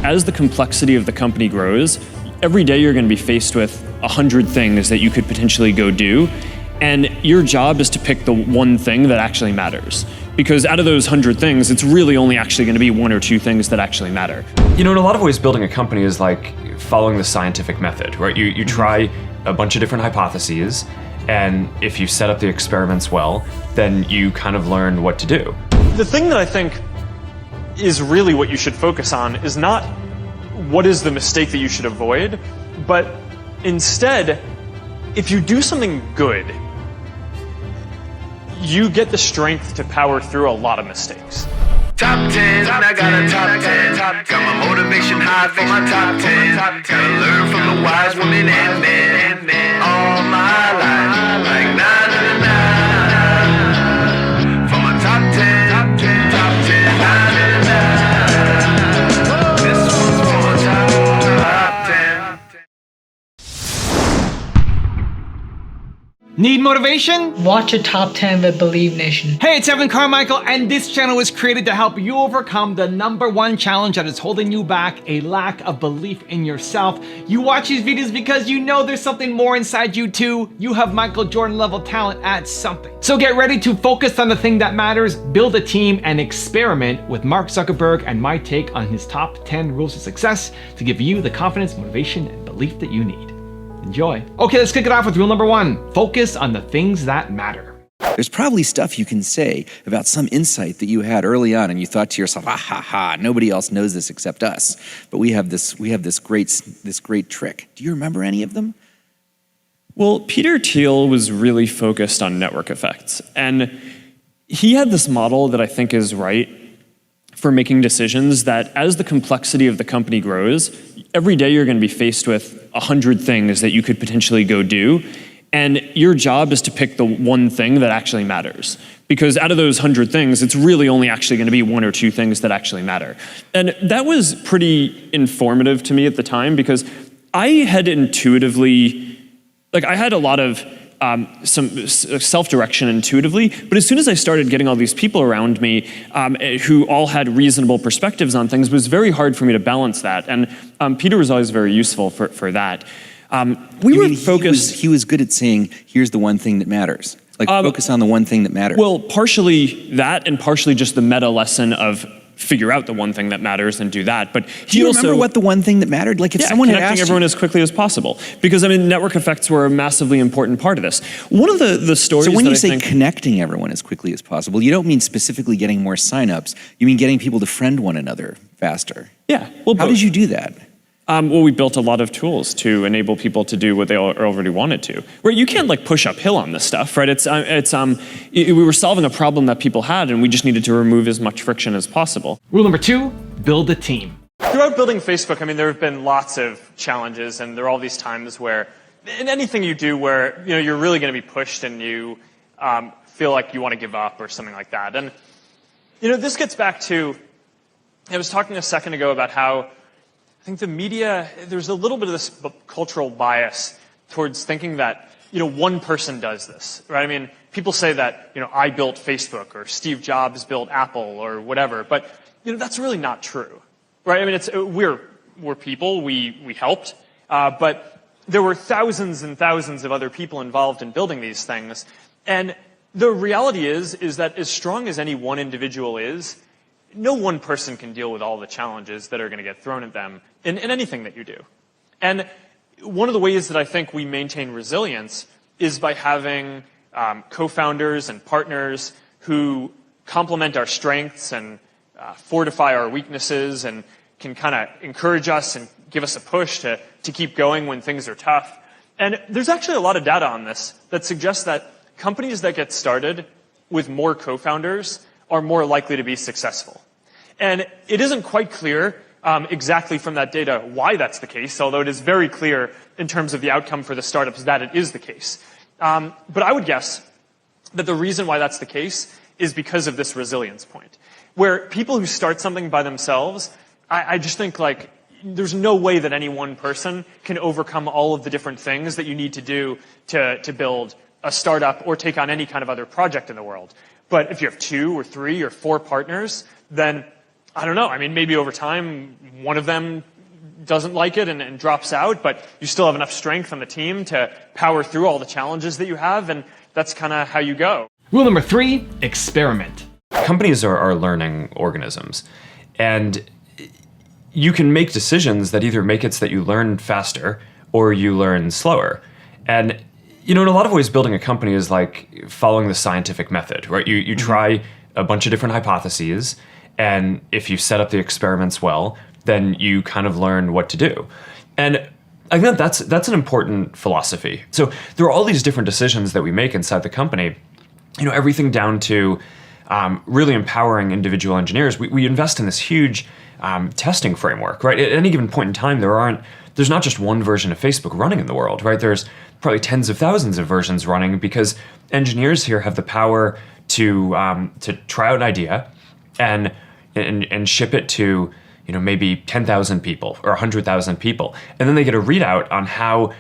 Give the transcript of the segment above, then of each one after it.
as the complexity of the company grows, every day you're going to be faced with 100 things that you could potentially go do. And your job is to pick the one thing that actually matters. Because out of those 100 things, it's really only actually going to be 1 or 2 things that actually matter. You know, in a lot of ways, building a company is like following the scientific method, right? You try a bunch of different hypotheses, and if you set up the experiments well, then you kind of learn what to do. The thing that I think is really what you should focus on is not what is the mistake that you should avoid, but instead, if you do something good, you get the strength to power through a lot of mistakes. Top 10, I got a top 10. Got my motivation high for my top 10. Gotta learn from the wise women and men. All my life, like 9 for my top 10, top 10, 9. This one's for my top 10. Need motivation? Watch a top 10 with Believe Nation. Hey, it's Evan Carmichael, and this channel was created to help you overcome the #1 challenge that is holding you back, a lack of belief in yourself. You watch these videos because you know there's something more inside you too. You have Michael Jordan level talent at something. So get ready to focus on the thing that matters, build a team, and experiment with Mark Zuckerberg and my take on his top 10 rules of success to give you the confidence, motivation, and belief that you need. Enjoy. Okay, let's kick it off with rule #1. Focus on the things that matter. There's probably stuff you can say about some insight that you had early on and you thought to yourself, ah ha ha, nobody else knows this except us. But we have this great trick. Do you remember any of them? Well, Peter Thiel was really focused on network effects. And he had this model that I think is right for making decisions that as the complexity of the company grows, every day you're going to be faced with 100 things that you could potentially go do. And your job is to pick the one thing that actually matters. Because out of those 100 things, it's really only actually going to be 1 or 2 things that actually matter. And that was pretty informative to me at the time because I had intuitively, I had a lot of some self-direction intuitively, but as soon as I started getting all these people around me who all had reasonable perspectives on things, it was very hard for me to balance that. And Peter was always very useful for that. We were focused. He was good at saying, here's the one thing that matters. Focus on the one thing that matters. Well, partially that and partially just the meta lesson of figure out the one thing that matters and do that. But do you remember what the one thing that mattered? Like if someone had asked connecting everyone as quickly as possible. Because I mean, network effects were a massively important part of this. One of the stories. So when you say connecting everyone as quickly as possible, you don't mean specifically getting more signups. You mean getting people to friend one another faster. Yeah. Well, how did you do that? Well, we built a lot of tools to enable people to do what they already wanted to. Right? You can't push uphill on this stuff, right? We were solving a problem that people had, and we just needed to remove as much friction as possible. Rule #2, build a team. Throughout building Facebook, I mean, there have been lots of challenges, and there are all these times where, in anything you do where you're really going to be pushed and you feel like you want to give up or something like that. And this gets back to, I was talking a second ago about how I think the media, there's a little bit of this cultural bias towards thinking that, one person does this, right? I mean, people say that, I built Facebook or Steve Jobs built Apple or whatever, but, that's really not true, right? I mean, we're people, we helped, but there were thousands and thousands of other people involved in building these things. And the reality is that as strong as any one individual is, no one person can deal with all the challenges that are going to get thrown at them in anything that you do. And one of the ways that I think we maintain resilience is by having co-founders and partners who complement our strengths and fortify our weaknesses and can kind of encourage us and give us a push to keep going when things are tough. And there's actually a lot of data on this that suggests that companies that get started with more co-founders are more likely to be successful. And it isn't quite clear exactly from that data why that's the case, although it is very clear in terms of the outcome for the startups that it is the case. But I would guess that the reason why that's the case is because of this resilience point, where people who start something by themselves, I just think there's no way that any one person can overcome all of the different things that you need to do to build a startup or take on any kind of other project in the world. But if you have 2 or 3 or 4 partners, then I don't know. I mean, maybe over time, one of them doesn't like it and drops out, but you still have enough strength on the team to power through all the challenges that you have, and that's kind of how you go. Rule number 3, experiment. Companies are learning organisms, and you can make decisions that either make it so that you learn faster or you learn slower. And in a lot of ways, building a company is like following the scientific method, right? You try a bunch of different hypotheses, and if you set up the experiments well, then you kind of learn what to do. And I think that's an important philosophy. So there are all these different decisions that we make inside the company, everything down to really empowering individual engineers. We invest in this huge testing framework, right? At any given point in time, there's not just one version of Facebook running in the world, right? There's probably tens of thousands of versions running because engineers here have the power to try out an idea and ship it to maybe 10,000 people or 100,000 people, and then they get a readout on how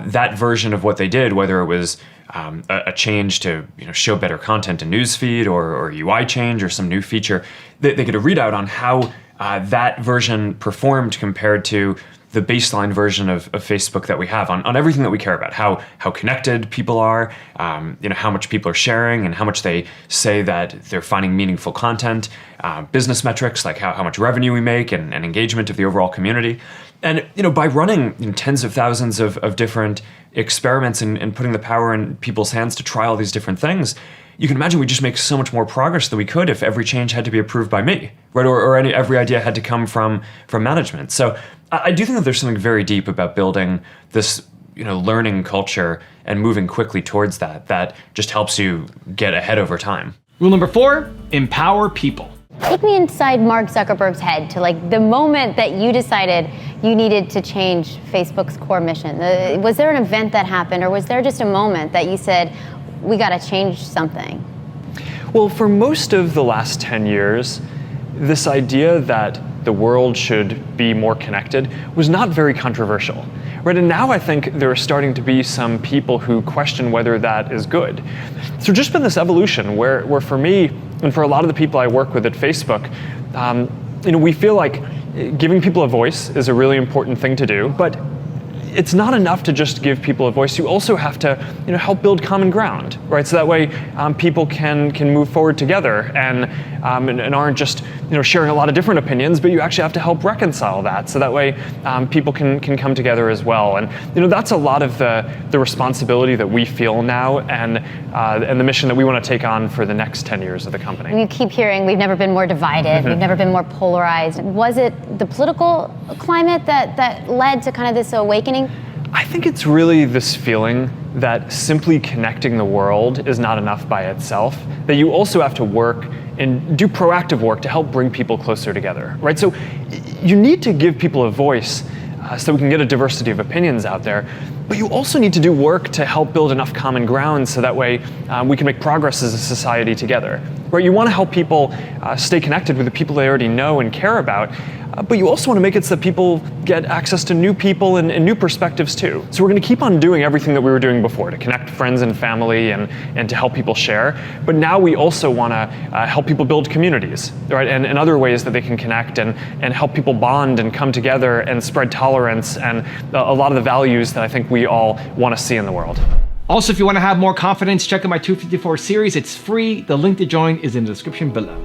that version of what they did, whether it was a change to show better content in newsfeed or UI change or some new feature, they get a readout on how that version performed compared to the baseline version of Facebook that we have on everything that we care about, how connected people are, how much people are sharing and how much they say that they're finding meaningful content, business metrics like how much revenue we make and engagement of the overall community. And by running tens of thousands of different experiments and putting the power in people's hands to try all these different things, you can imagine we just make so much more progress than we could if every change had to be approved by me, right? Or every idea had to come from management. So I do think that there's something very deep about building this learning culture and moving quickly towards that just helps you get ahead over time. Rule number 4, empower people. Take me inside Mark Zuckerberg's head to the moment that you decided you needed to change Facebook's core mission. Was there an event that happened, or was there just a moment that you said, we got to change something? Well, for most of the last 10 years, this idea that the world should be more connected was not very controversial, right? And now I think there are starting to be some people who question whether that is good. So just been this evolution where for me, and for a lot of the people I work with at Facebook, we feel like giving people a voice is a really important thing to do, but it's not enough to just give people a voice. You also have to, help build common ground, right? So that way, people can move forward together and aren't just, sharing a lot of different opinions. But you actually have to help reconcile that, so that way, people can come together as well. And that's a lot of the responsibility that we feel now, and the mission that we want to take on for the next 10 years of the company. You keep hearing we've never been more divided. We've never been more polarized. Was it the political climate that led to kind of this awakening? I think it's really this feeling that simply connecting the world is not enough by itself, that you also have to work and do proactive work to help bring people closer together, right? So you need to give people a voice so we can get a diversity of opinions out there, but you also need to do work to help build enough common ground so that way we can make progress as a society together, right? You want to help people stay connected with the people they already know and care about, but you also want to make it so that people get access to new people and new perspectives too. So we're going to keep on doing everything that we were doing before to connect friends and family and to help people share. But now we also want to help people build communities, right? And other ways that they can connect and help people bond and come together and spread tolerance and a lot of the values that I think we all want to see in the world. Also, if you want to have more confidence, check out my 254 series. It's free. The link to join is in the description below.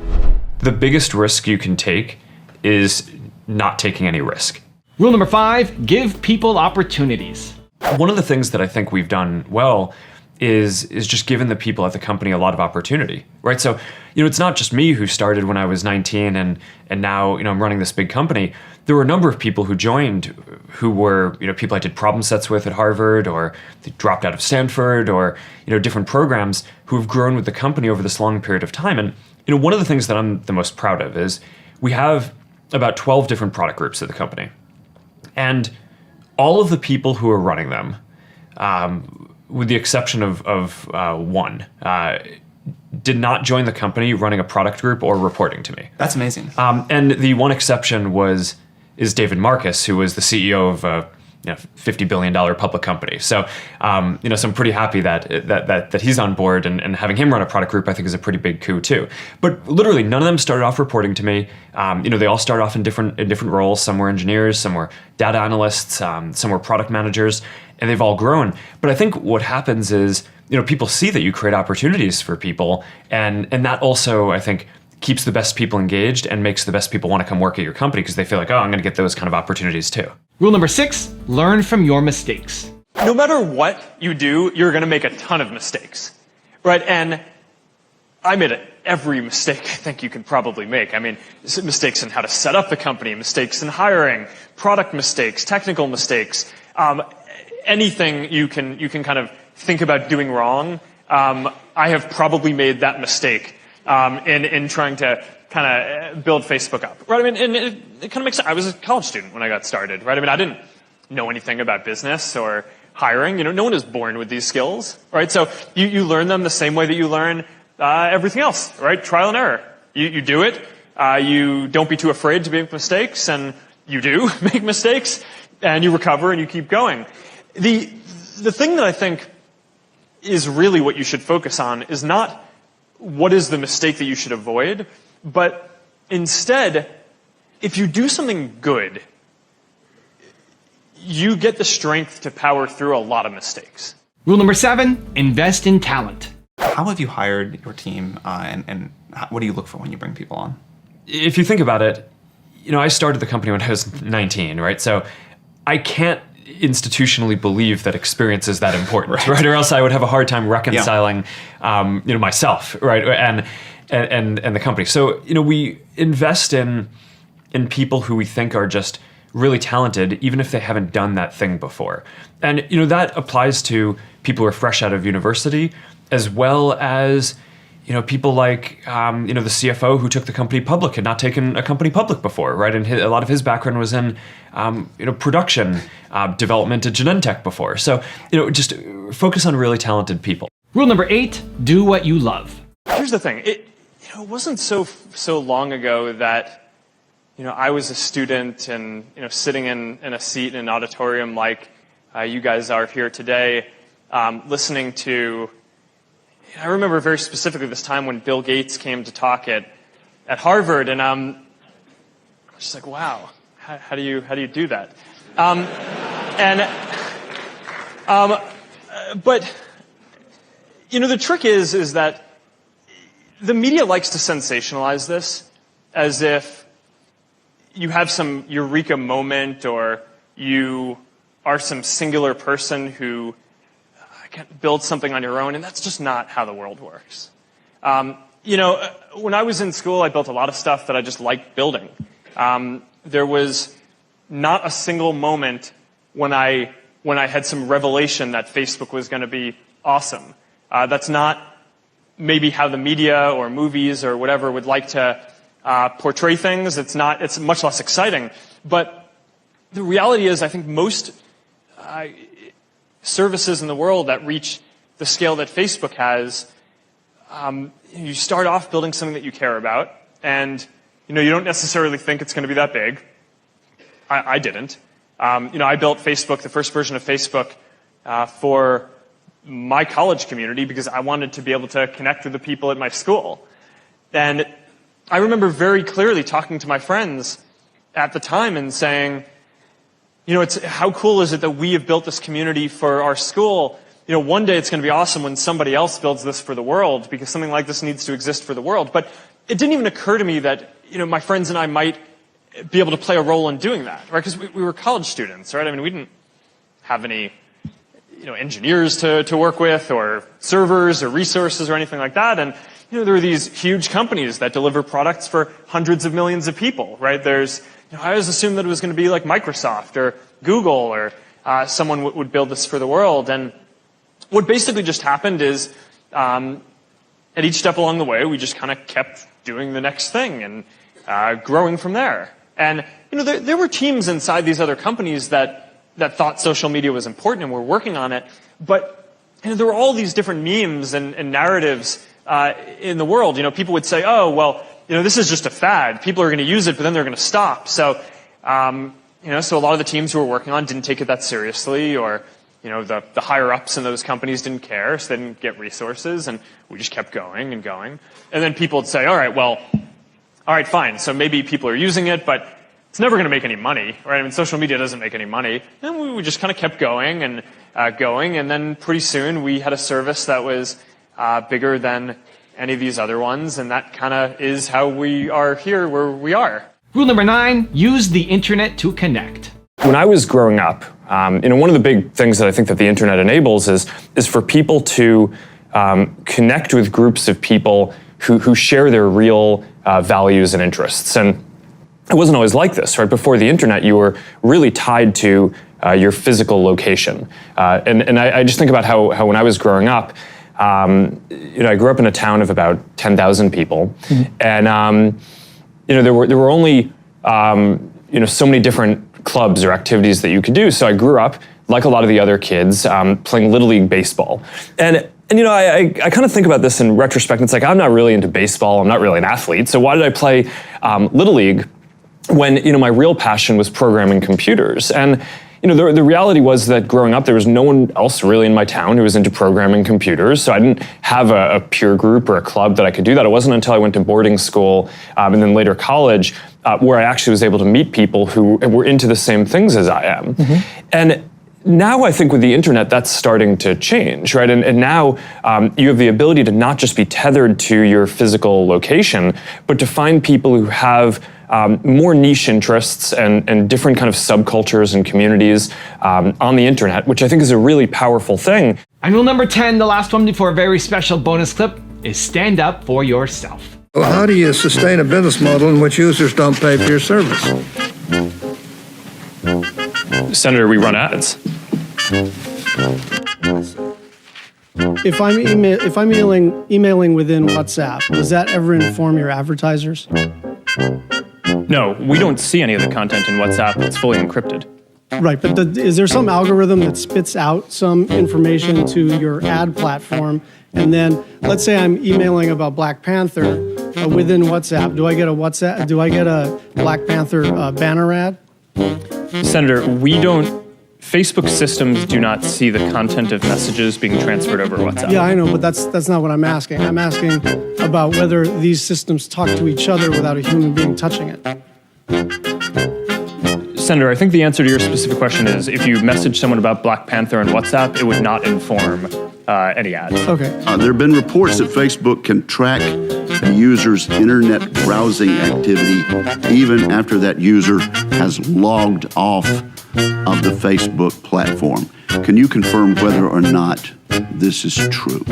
The biggest risk you can take is not taking any risk. Rule number 5, give people opportunities. One of the things that I think we've done well is just given the people at the company a lot of opportunity, right? So, it's not just me who started when I was 19 and now, I'm running this big company. There were a number of people who joined who were, people I did problem sets with at Harvard, or they dropped out of Stanford, or, different programs who have grown with the company over this long period of time. And, one of the things that I'm the most proud of is we have about 12 different product groups at the company. And all of the people who are running them, with the exception of one, did not join the company running a product group or reporting to me. That's amazing. And the one exception is David Marcus, who was the CEO of $50 billion public company. So, so I'm pretty happy that he's on board, and having him run a product group, I think, is a pretty big coup too. But literally, none of them started off reporting to me. They all started off in different roles. Some were engineers, some were data analysts, some were product managers, and they've all grown. But I think what happens is, people see that you create opportunities for people, and that also, I think, keeps the best people engaged and makes the best people want to come work at your company because they feel like, oh, I'm going to get those kind of opportunities too. Rule number 6, learn from your mistakes. No matter what you do, you're going to make a ton of mistakes, right? And I made every mistake I think you can probably make. I mean, mistakes in how to set up the company, mistakes in hiring, product mistakes, technical mistakes, anything you can kind of think about doing wrong. I have probably made that mistake in trying to kind of build Facebook up, right? I mean, and it kind of makes sense. I was a college student when I got started, right? I mean, I didn't know anything about business or hiring. No one is born with these skills, right? So you learn them the same way that you learn everything else, right? Trial and error. You do it. You don't be too afraid to make mistakes, and you do make mistakes, and you recover and you keep going. The thing that I think is really what you should focus on is not what is the mistake that you should avoid, but instead, if you do something good, you get the strength to power through a lot of mistakes. Rule number 7, invest in talent. How have you hired your team, and what do you look for when you bring people on? If you think about it, I started the company when I was 19, right? So I can't institutionally believe that experience is that important, right? Or else I would have a hard time reconciling, myself, right? And the company. So, we invest in people who we think are just really talented, even if they haven't done that thing before. And, that applies to people who are fresh out of university, as well as, people like, the CFO who took the company public, had not taken a company public before, right? And a lot of his background was in, production, development at Genentech before. So, just focus on really talented people. Rule number 8, do what you love. Here's the thing. It wasn't so long ago that, I was a student and, sitting in a seat in an auditorium like you guys are here today, listening to, I remember very specifically this time when Bill Gates came to talk at Harvard, and I was just like, wow, how do you do that? But the trick is that the media likes to sensationalize this as if you have some eureka moment, or you are some singular person who build something on your own, and that's just not how the world works. When I was in school, I built a lot of stuff that I just liked building. There was not a single moment when I had some revelation that Facebook was going to be awesome. That's not maybe how the media or movies or whatever would like to portray things. It's much less exciting. But the reality is, I think most services in the world that reach the scale that Facebook has, you start off building something that you care about, and you don't necessarily think it's going to be that big. I didn't. I built Facebook, the first version of Facebook, for my college community because I wanted to be able to connect with the people at my school. And I remember very clearly talking to my friends at the time and saying, how cool is it that we have built this community for our school? One day it's going to be awesome when somebody else builds this for the world, because something like this needs to exist for the world. But it didn't even occur to me that, my friends and I might be able to play a role in doing that, right? Because we were college students, right? I mean, we didn't have any, engineers to work with, or servers or resources or anything like that. And, there are these huge companies that deliver products for hundreds of millions of people, right? I always assumed that it was going to be like Microsoft or Google, or someone would build this for the world. And what basically just happened is, at each step along the way, we just kind of kept doing the next thing and growing from there. And there were teams inside these other companies that thought social media was important and were working on it. But there were all these different memes and narratives in the world. People would say, oh, well, this is just a fad. People are going to use it, but then they're going to stop. So, So a lot of the teams who were working on didn't take it that seriously, or the higher ups in those companies didn't care, so they didn't get resources, and we just kept going and going. And then people would say, all right, fine. So maybe people are using it, but it's never going to make any money, right? I mean, social media doesn't make any money. And we just kind of kept going and going, and then pretty soon we had a service that was bigger than any of these other ones, and that kind of is how we are here where we are. Rule number 9, use the internet to connect. When I was growing up, one of the big things that I think that the internet enables is for people to connect with groups of people who share their real values and interests. And it wasn't always like this, right? Before the internet, you were really tied to your physical location. And I just think about how when I was growing up, I grew up in a town of about 10,000 people, and there were only so many different clubs or activities that you could do. So I grew up, like a lot of the other kids, playing Little League baseball. And I kind of think about this in retrospect. It's like, I'm not really into baseball. I'm not really an athlete. So why did I play Little League when my real passion was programming computers? And the reality was that growing up, there was no one else really in my town who was into programming computers. So I didn't have a peer group or a club that I could do that. It wasn't until I went to boarding school and then later college where I actually was able to meet people who were into the same things as I am. And now I think with the internet, that's starting to change, right? And now you have the ability to not just be tethered to your physical location, but to find people who have more niche interests and different kind of subcultures and communities on the internet, which I think is a really powerful thing. And rule number 10, the last one before a very special bonus clip, is stand up for yourself. Well, how do you sustain a business model in which users don't pay for your service? Senator, we run ads. If I'm emailing within WhatsApp, does that ever inform your advertisers? No, we don't see any of the content in WhatsApp. It's fully encrypted. Right, but is there some algorithm that spits out some information to your ad platform? And then, let's say I'm emailing about Black Panther within WhatsApp. Do I get a Black Panther banner ad? Senator, Facebook systems do not see the content of messages being transferred over WhatsApp. Yeah, I know, but that's not what I'm asking. I'm asking about whether these systems talk to each other without a human being touching it. Senator, I think the answer to your specific question is if you message someone about Black Panther on WhatsApp, it would not inform any ads. Okay. There have been reports that Facebook can track a user's internet browsing activity even after that user has logged off of the Facebook platform. Can you confirm whether or not this is true?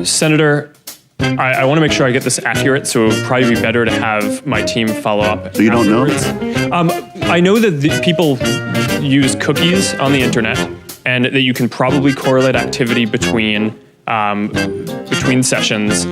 Senator, I want to make sure I get this accurate, so it would probably be better to have my team follow up. So you don't know? I know that people use cookies on the internet, and that you can probably correlate activity between sessions.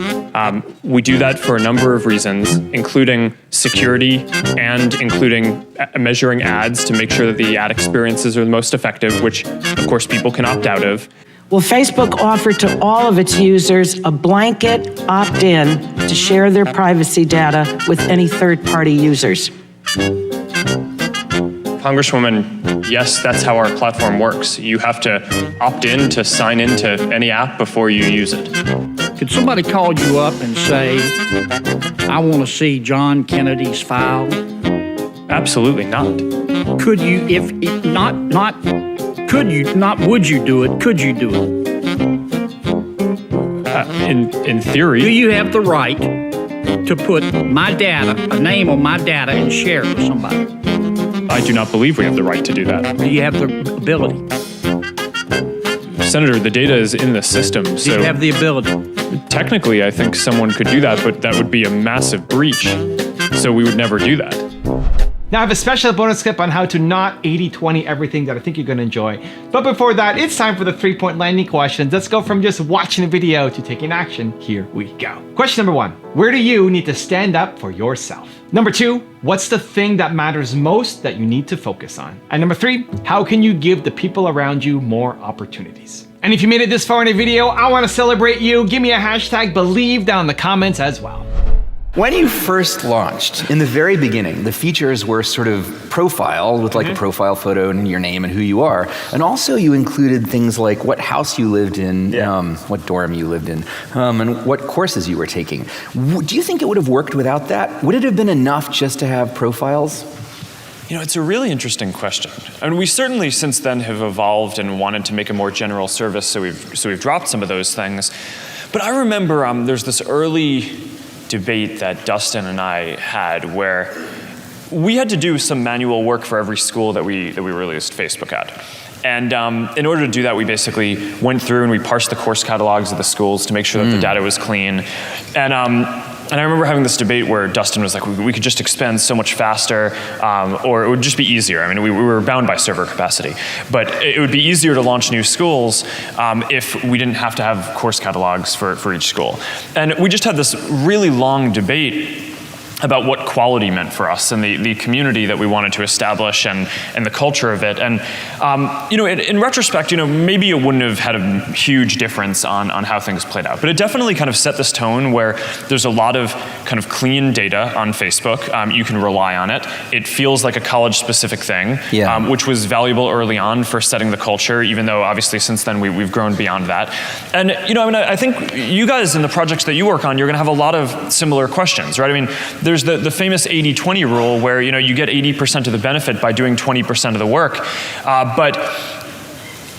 We do that for a number of reasons, including security and including measuring ads to make sure that the ad experiences are the most effective, which of course people can opt out of. Will Facebook offer to all of its users a blanket opt-in to share their privacy data with any third-party users? Congresswoman, yes, that's how our platform works. You have to opt in to sign into any app before you use it. Could somebody call you up and say, I want to see John Kennedy's file? Absolutely not. Could you, would you do it? Could you do it? In theory. Do you have the right to put my data, a name on my data, and share it with somebody? I do not believe we have the right to do that. Do you have the ability? Senator, the data is in the system, so... Do you have the ability? Technically, I think someone could do that, but that would be a massive breach, so we would never do that. Now I have a special bonus clip on how to not 80-20 everything that I think you're going to enjoy. But before that, it's time for the 3-point landing questions. Let's go from just watching a video to taking action. Here we go. Question number 1. Where do you need to stand up for yourself? Number 2. What's the thing that matters most that you need to focus on? And number 3. How can you give the people around you more opportunities? And if you made it this far in a video, I want to celebrate you. Give me a hashtag believe down in the comments as well. When you first launched, in the very beginning, the features were sort of profile with like a profile photo and your name and who you are. And also you included things like what house you lived in, what dorm you lived in, and what courses you were taking. Do you think it would have worked without that? Would it have been enough just to have profiles? You know, it's a really interesting question. I mean, we certainly since then have evolved and wanted to make a more general service, so we've dropped some of those things. But I remember there's this early debate that Dustin and I had where we had to do some manual work for every school that we released Facebook at. And in order to do that, we basically went through and we parsed the course catalogs of the schools to make sure that the data was clean. And I remember having this debate where Dustin was like, we could just expand so much faster, or it would just be easier. I mean, we were bound by server capacity, but it would be easier to launch new schools if we didn't have to have course catalogs for each school. And we just had this really long debate about what quality meant for us and the community that we wanted to establish and the culture of it. And you know, in retrospect, you know, maybe it wouldn't have had a huge difference on how things played out, but it definitely kind of set this tone where there's a lot of kind of clean data on Facebook. You can rely on it. It feels like a college-specific thing, which was valuable early on for setting the culture, even though obviously since then we've grown beyond that. And you know, I mean, I think you guys in the projects that you work on, you're going to have a lot of similar questions, right? I mean, there's the famous 80-20 rule where, you know, you get 80% of the benefit by doing 20% of the work, but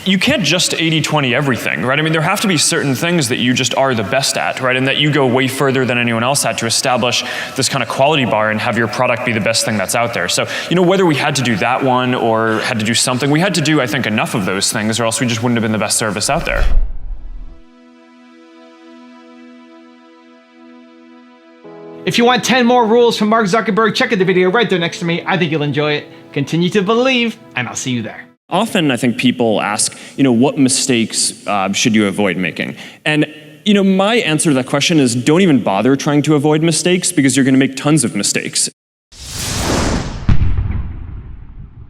you can't just 80-20 everything, right? I mean, there have to be certain things that you just are the best at, right? And that you go way further than anyone else at to establish this kind of quality bar and have your product be the best thing that's out there. So, you know, whether we had to do that one or had to do something, we had to do, I think, enough of those things or else we just wouldn't have been the best service out there. If you want 10 more rules from Mark Zuckerberg, check out the video right there next to me. I think you'll enjoy it. Continue to believe, and I'll see you there. Often I think people ask, you know, what mistakes should you avoid making? And you know, my answer to that question is don't even bother trying to avoid mistakes because you're going to make tons of mistakes.